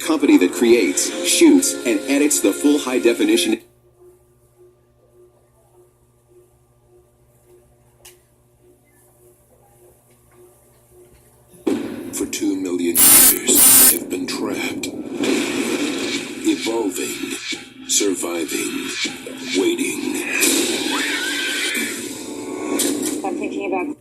company that creates, shoots, and edits the full high-definition... For 2 million years, they've been trapped. Evolving, surviving, waiting. I'm thinking about...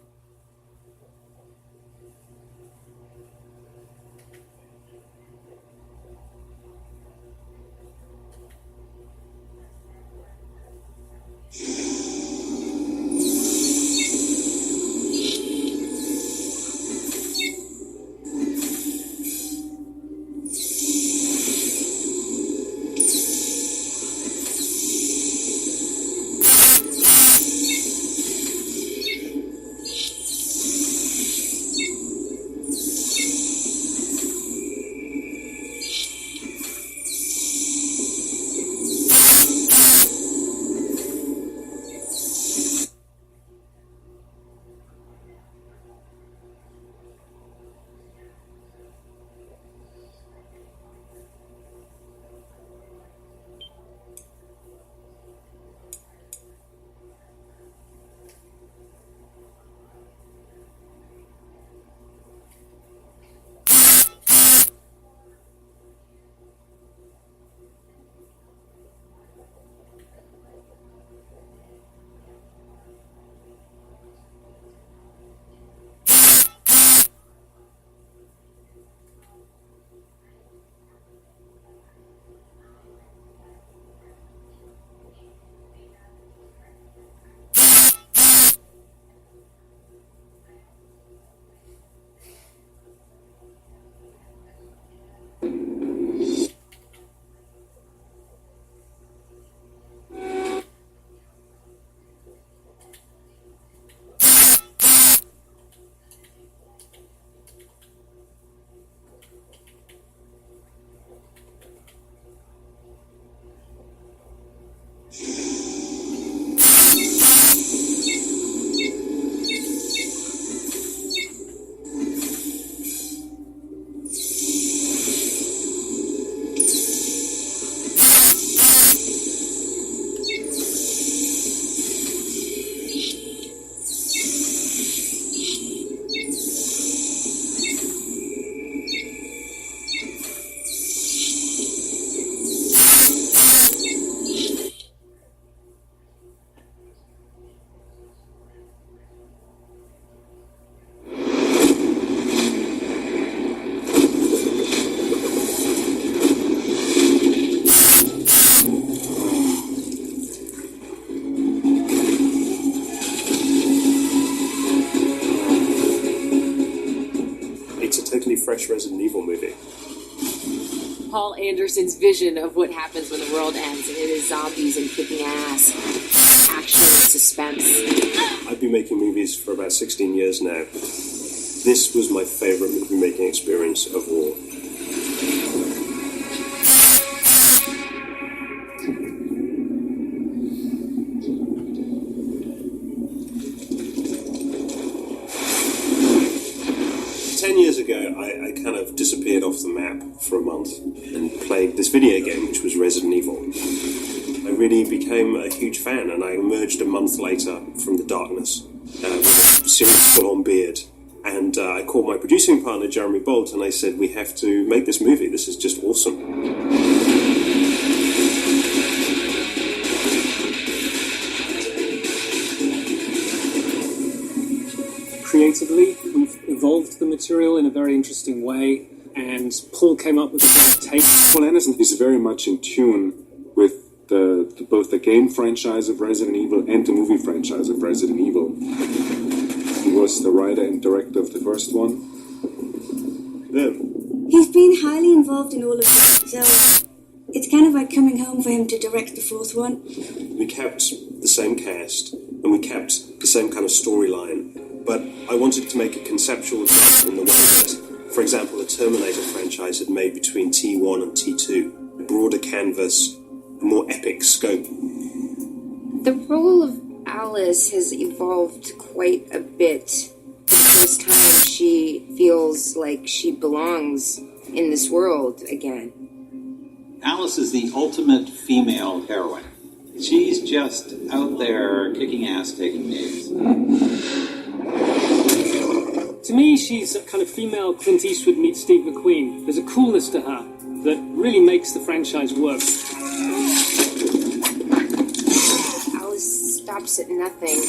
Fresh Resident Evil movie. Paul Anderson's vision of what happens when the world ends, and it is zombies and kicking ass, action and suspense. I've been making movies for about 16 years now. This was my favourite movie making experience of all. 10 years ago, I kind of disappeared off the map for a month and played this video game, which was Resident Evil. I really became a huge fan, and I emerged a month later from the darkness with a serious full-on beard. And I called my producing partner, Jeremy Bolt, and I said, we have to make this movie. This is just awesome. Creatively, we've evolved the material in a very interesting way, and Paul came up with a great take. Paul Anderson is very much in tune with both the game franchise of Resident Evil and the movie franchise of Resident Evil. He was the writer and director of the first one. Yeah. He's been highly involved in all of them, so it's kind of like coming home for him to direct the fourth one. We kept the same cast, and we kept the same kind of storyline. But I wanted to make a conceptual adjustment in the way that, for example, the Terminator franchise had made between T1 and T2. A broader canvas, a more epic scope. The role of Alice has evolved quite a bit. For the first time, she feels like she belongs in this world again. Alice is the ultimate female heroine. She's just out there kicking ass, taking names. To me, she's a kind of female Clint Eastwood meets Steve McQueen. There's a coolness to her that really makes the franchise work. Alice stops at nothing.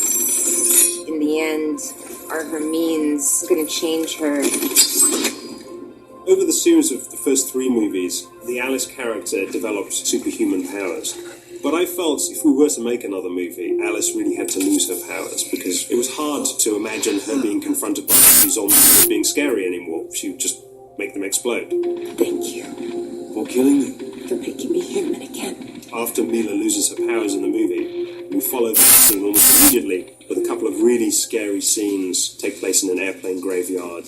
In the end, are her means going to change her? Over the series of the first 3 movies, the Alice character developed superhuman powers. But I felt if we were to make another movie, Alice really had to lose her powers, because it was hard to imagine her being confronted by these zombies being scary anymore. She would just make them explode. Thank you For killing them. for making me human again. After Mila loses her powers in the movie, we follow that scene almost immediately with a couple of really scary scenes take place in an airplane graveyard.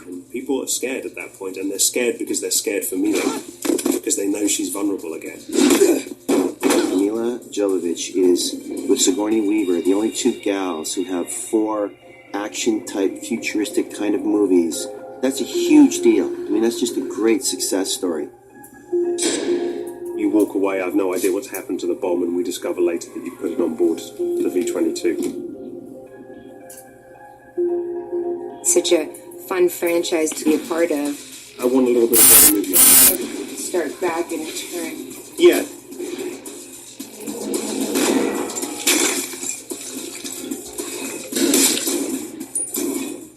And people are scared at that point, and they're scared because they're scared for Mila, because they know she's vulnerable again. Mila Jovovich is, with Sigourney Weaver, the only 2 gals who have 4 action-type, futuristic kind of movies. That's a huge deal. I mean, that's just a great success story. You walk away, I've no idea what's happened to the bomb, and we discover later that you put it on board the V-22. Such a fun franchise to be a part of. I want a little bit of that movie. Start back and turn. Yeah.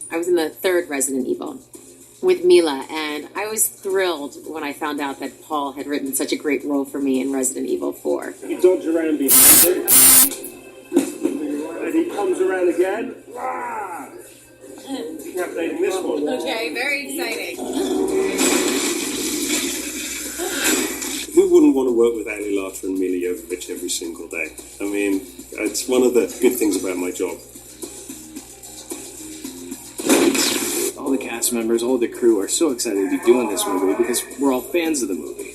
I was in the 3rd Resident Evil with Mila, and I was thrilled when I found out that Paul had written such a great role for me in Resident Evil 4. You dodge around behind it, and he comes around again. Updating this one. Okay, very exciting. Who wouldn't want to work with Ali Larter and Mila Jovovich every single day? I mean, it's one of the good things about my job. All the cast members, all the crew are so excited to be doing this movie because we're all fans of the movie.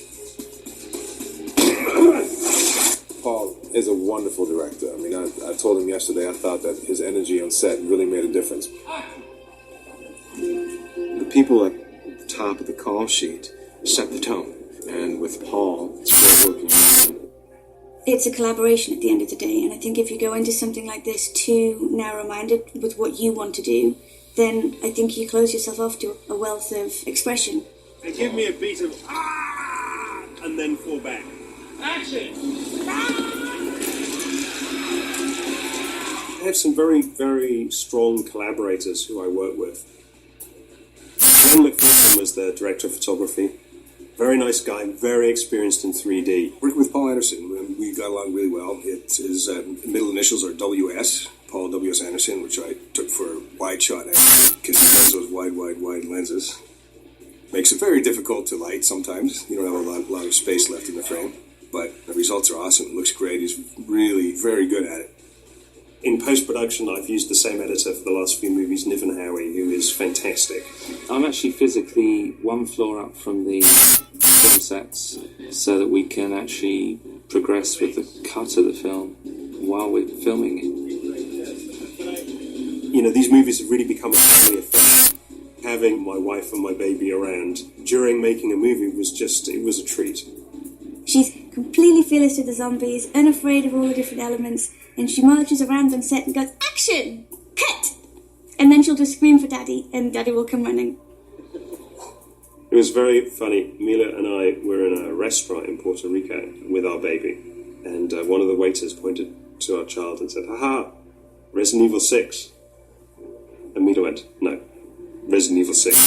Paul is a wonderful director. I mean, I told him yesterday I thought that his energy on set really made a difference. The people at the top of the call sheet set the tone, and with Paul, it's great working with him. It's a collaboration at the end of the day, and I think if you go into something like this too narrow-minded with what you want to do, then I think you close yourself off to a wealth of expression. They give me a beat of ah, and then fall back. Action! I have some very, very strong collaborators who I work with. John McPherson was the director of photography. Very nice guy, very experienced in 3D. Working with Paul Anderson, we got along really well. His middle initials are WS, Paul W.S. Anderson, which I took for wide shot because he has those wide lenses. Makes it very difficult to light sometimes. You don't have a lot of space left in the frame, but the results are awesome. It looks great. He's really very good at it. In post-production, I've used the same editor for the last few movies, Niven Howie, who is fantastic. I'm actually physically 1 floor up from the film sets so that we can actually progress with the cut of the film while we're filming it. You know, these movies have really become a family affair. Having my wife and my baby around during making a movie was it was a treat. She's completely fearless to the zombies, unafraid of all the different elements, and she marches around on set and goes, action! Cut! And then she'll just scream for Daddy, and Daddy will come running. It was very funny. Mila and I were in a restaurant in Puerto Rico with our baby, and one of the waiters pointed to our child and said, "Haha, Resident Evil 6. And Mila went, "No, Resident Evil 6.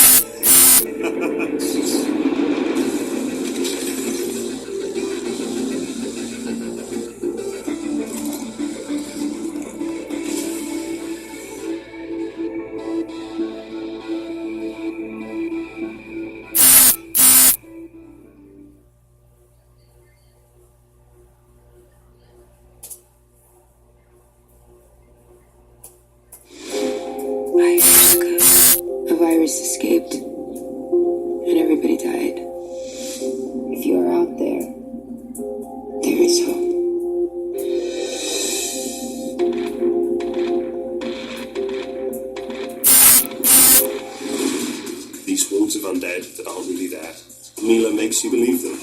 A virus escaped, and everybody died. If you are out there, there is hope. These hordes of undead that aren't really there Mila makes you believe them.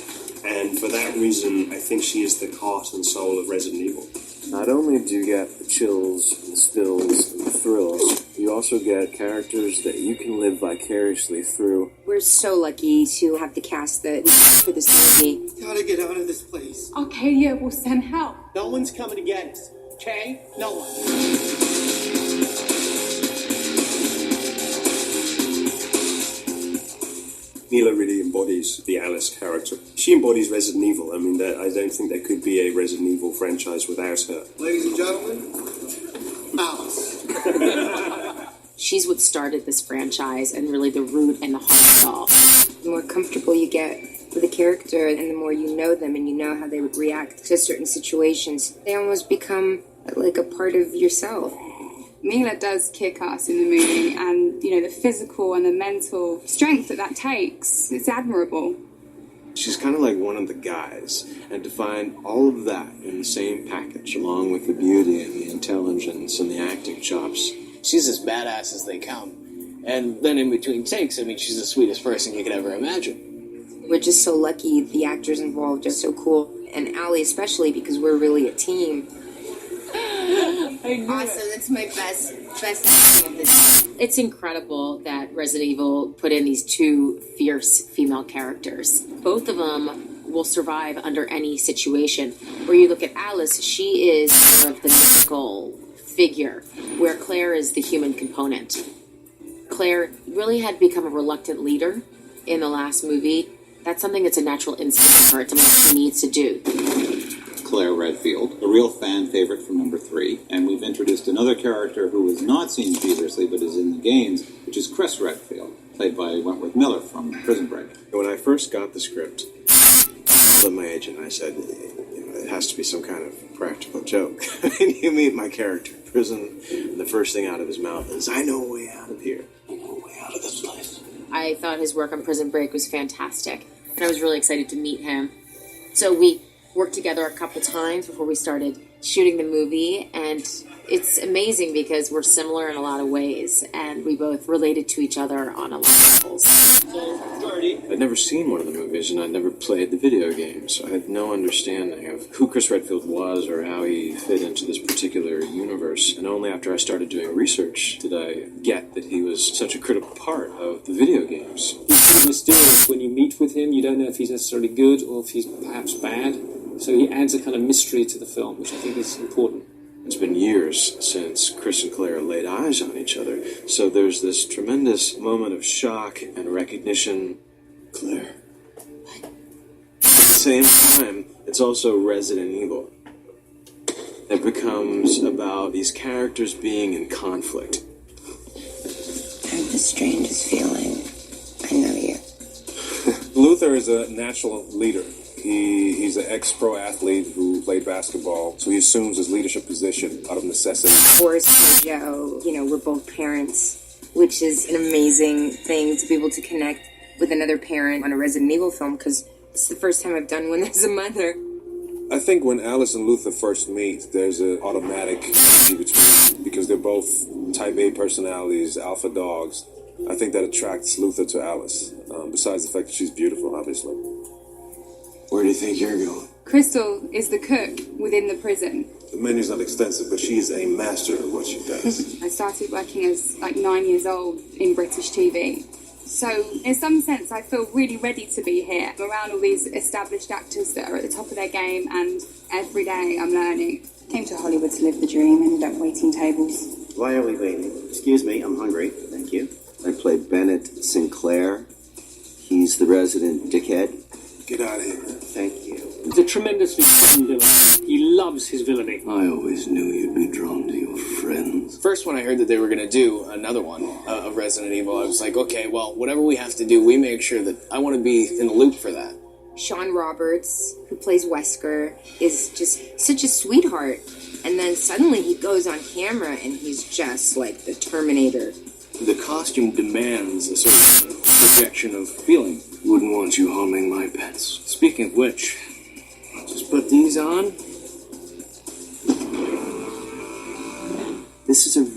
And for that reason, I think she is the heart and soul of Resident Evil. Not only do you get the chills, the spills, and the thrills, you also get characters that you can live vicariously through. We're so lucky to have the cast that we have for this movie. Gotta get out of this place. Arcadia will send help. No one's coming to get us, okay? No one. Mila really embodies the Alice character. She embodies Resident Evil. I mean, I don't think there could be a Resident Evil franchise without her. Ladies and gentlemen, Alice. She's what started this franchise and really the root and the heart of it all. The more comfortable you get with a character and the more you know them and you know how they would react to certain situations, they almost become like a part of yourself. Mila does kick ass in the movie, and, you know, the physical and the mental strength that takes, it's admirable. She's kind of like one of the guys, and to find all of that in the same package, along with the beauty and the intelligence and the acting chops. She's as badass as they come. And then in between takes, I mean, she's the sweetest person you could ever imagine. We're just so lucky. The actors involved are so cool. And Allie especially, because we're really a team. Awesome, that's my best acting of this. It's incredible that Resident Evil put in these two fierce female characters. Both of them will survive under any situation. Where you look at Alice, she is more of the mythical figure, where Claire is the human component. Claire really had become a reluctant leader in the last movie. That's something that's a natural instinct for her. It's something she needs to do. Claire Redfield, a real fan favorite from number 3, and we've introduced another character who is not seen previously but is in the games, which is Chris Redfield, played by Wentworth Miller from Prison Break. When I first got the script, I told my agent, I said, it has to be some kind of practical joke. And you meet my character in prison, and the first thing out of his mouth is, I know a way out of here. I know a way out of this place. I thought his work on Prison Break was fantastic, and I was really excited to meet him. So we worked together a couple times before we started shooting the movie, and it's amazing because we're similar in a lot of ways, and we both related to each other on a lot of levels. I'd never seen one of the movies, and I'd never played the video game, so I had no understanding of who Chris Redfield was or how he fit into this particular universe. And only after I started doing research did I get that he was such a critical part of the video games. He's sort of mysterious. When you meet with him, you don't know if he's necessarily good or if he's perhaps bad. So he adds a kind of mystery to the film, which I think is important. It's been years since Chris and Claire laid eyes on each other, so there's this tremendous moment of shock and recognition. Claire. At the same time, it's also Resident Evil. It becomes about these characters being in conflict. I have the strangest feeling. I know you. Luther is a natural leader. He's an ex-pro athlete who played basketball, so he assumes his leadership position out of necessity. Boris and Joe, you know, we're both parents, which is an amazing thing to be able to connect with another parent on a Resident Evil film, because it's the first time I've done one as a mother. I think when Alice and Luther first meet, there's an automatic energy between them, because they're both type A personalities, alpha dogs. I think that attracts Luther to Alice, besides the fact that she's beautiful, obviously. Where do you think you're going? Crystal is the cook within the prison. The menu's not extensive, but she's a master of what she does. I started working as 9 years old in British TV. So in some sense, I feel really ready to be here. I'm around all these established actors that are at the top of their game, and every day I'm learning. Came to Hollywood to live the dream, ended up waiting tables. Why are we waiting? Excuse me, I'm hungry. Thank you. I play Bennett Sinclair. He's the resident dickhead. Get out of here. Thank you. He's a tremendously fun villain. He loves his villainy. I always knew you'd be drawn to your friends. First, when I heard that they were going to do another one of Resident Evil, I was like, okay, well, whatever we have to do, we make sure that I want to be in the loop for that. Sean Roberts, who plays Wesker, is just such a sweetheart. And then suddenly he goes on camera and he's just like the Terminator. The costume demands a certain projection of feeling. Wouldn't want you harming my pets. Speaking of which, just put these on. This is a